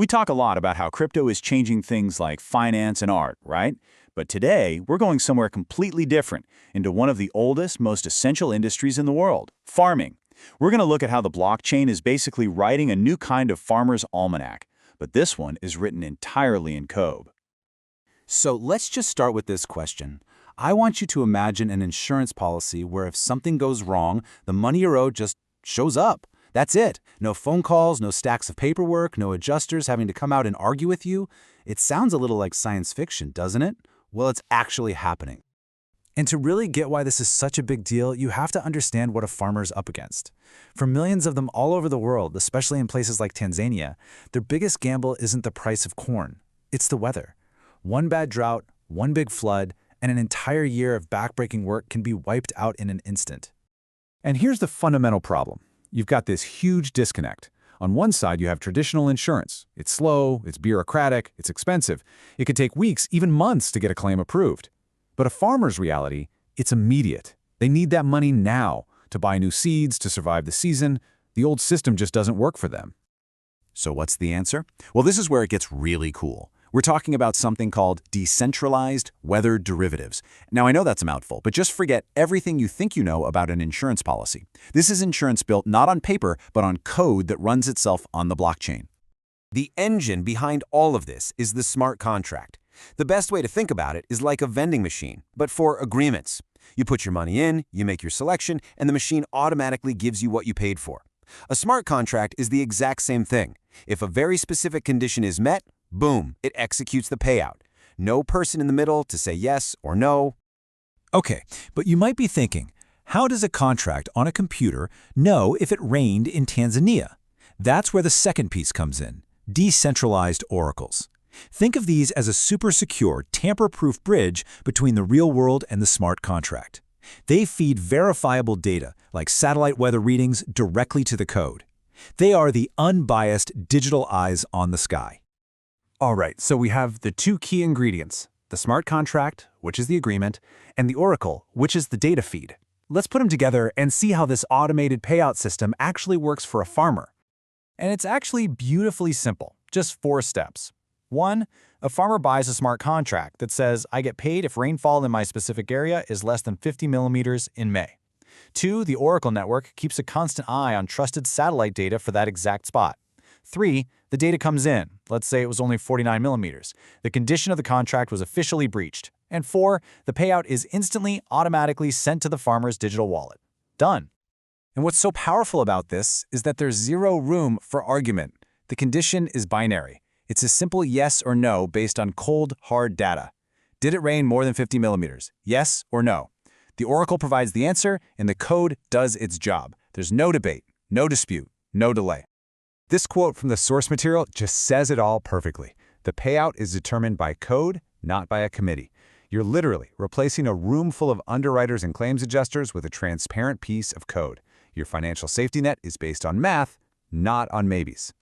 We talk a lot about how crypto is changing things like finance and art, right? But today, we're going somewhere completely different, into one of the oldest, most essential industries in the world, farming. We're going to look at how the blockchain is basically writing a new kind of farmer's almanac, but this one is written entirely in code. So let's just start with this question. I want you to imagine an insurance policy where if something goes wrong, the money you're owed just shows up. That's it. No phone calls, no stacks of paperwork, no adjusters having to come out and argue with you. It sounds a little like science fiction, doesn't it? Well, it's actually happening. And to really get why this is such a big deal, you have to understand what a farmer is up against. For millions of them all over the world, especially in places like Tanzania, their biggest gamble isn't the price of corn. It's the weather. One bad drought, one big flood, and an entire year of backbreaking work can be wiped out in an instant. And here's the fundamental problem. You've got this huge disconnect. On one side, you have traditional insurance. It's slow, it's bureaucratic, it's expensive. It could take weeks, even months to get a claim approved. But a farmer's reality, it's immediate. They need that money now to buy new seeds, to survive the season. The old system just doesn't work for them. So what's the answer? Well, this is where it gets really cool. We're talking about something called decentralized weather derivatives. Now, I know that's a mouthful, but just forget everything you think you know about an insurance policy. This is insurance built not on paper, but on code that runs itself on the blockchain. The engine behind all of this is the smart contract. The best way to think about it is like a vending machine, but for agreements. You put your money in, you make your selection, and the machine automatically gives you what you paid for. A smart contract is the exact same thing. If a very specific condition is met, boom, it executes the payout. No person in the middle to say yes or no. Okay, but you might be thinking, how does a contract on a computer know if it rained in Tanzania? That's where the second piece comes in, decentralized oracles. Think of these as a super secure, tamper-proof bridge between the real world and the smart contract. They feed verifiable data, like satellite weather readings, directly to the code. They are the unbiased digital eyes on the sky. All right, so we have the two key ingredients, the smart contract, which is the agreement, and the oracle, which is the data feed. Let's put them together and see how this automated payout system actually works for a farmer. And it's actually beautifully simple, just 4 steps. 1. A farmer buys a smart contract that says, I get paid if rainfall in my specific area is less than 50 millimeters in May. 2. The Oracle network keeps a constant eye on trusted satellite data for that exact spot. 3. The data comes in. Let's say it was only 49 millimeters. The condition of the contract was officially breached. And 4. The payout is instantly, automatically sent to the farmer's digital wallet. Done. And what's so powerful about this is that there's zero room for argument. The condition is binary. It's a simple yes or no based on cold, hard data. Did it rain more than 50 millimeters? Yes or no? The Oracle provides the answer, and the code does its job. There's no debate, no dispute, no delay. This quote from the source material just says it all perfectly. The payout is determined by code, not by a committee. You're literally replacing a room full of underwriters and claims adjusters with a transparent piece of code. Your financial safety net is based on math, not on maybes.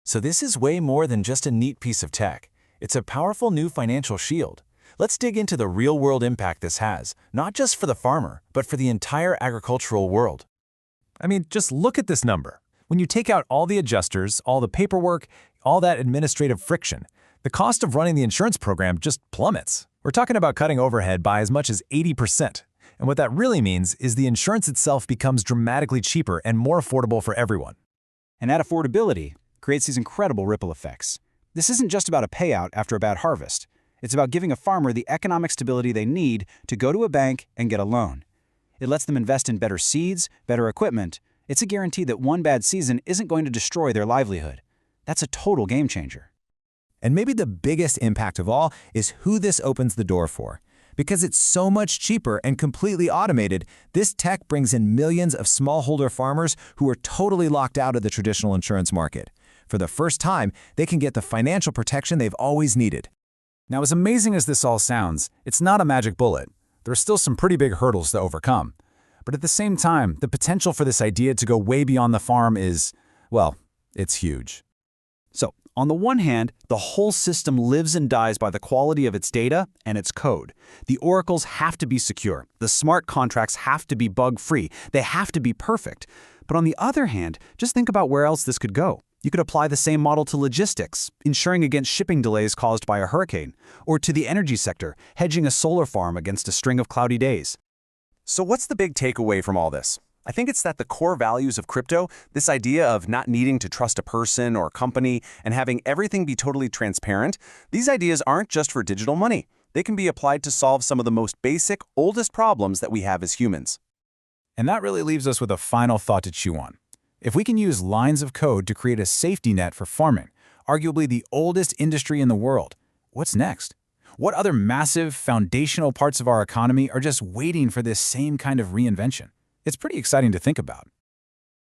So this is way more than just a neat piece of tech. It's a powerful new financial shield. Let's dig into the real-world impact this has, not just for the farmer, but for the entire agricultural world. I mean, just look at this number. When you take out all the adjusters, all the paperwork, all that administrative friction, the cost of running the insurance program just plummets. We're talking about cutting overhead by as much as 80%. And what that really means is the insurance itself becomes dramatically cheaper and more affordable for everyone. And that affordability creates these incredible ripple effects. This isn't just about a payout after a bad harvest. It's about giving a farmer the economic stability they need to go to a bank and get a loan. It lets them invest in better seeds, better equipment. It's a guarantee that one bad season isn't going to destroy their livelihood. That's a total game changer. And maybe the biggest impact of all is who this opens the door for. Because it's so much cheaper and completely automated, this tech brings in millions of smallholder farmers who are totally locked out of the traditional insurance market. For the first time, they can get the financial protection they've always needed. Now, as amazing as this all sounds, it's not a magic bullet. There are still some pretty big hurdles to overcome. But at the same time, the potential for this idea to go way beyond the farm is, well, it's huge. So, on the one hand, the whole system lives and dies by the quality of its data and its code. The oracles have to be secure. The smart contracts have to be bug-free. They have to be perfect. But on the other hand, just think about where else this could go. You could apply the same model to logistics, ensuring against shipping delays caused by a hurricane, or to the energy sector, hedging a solar farm against a string of cloudy days. So what's the big takeaway from all this? I think it's that the core values of crypto, this idea of not needing to trust a person or company and having everything be totally transparent, these ideas aren't just for digital money. They can be applied to solve some of the most basic, oldest problems that we have as humans. And that really leaves us with a final thought to chew on. If we can use lines of code to create a safety net for farming, arguably the oldest industry in the world, what's next? What other massive, foundational parts of our economy are just waiting for this same kind of reinvention? It's pretty exciting to think about.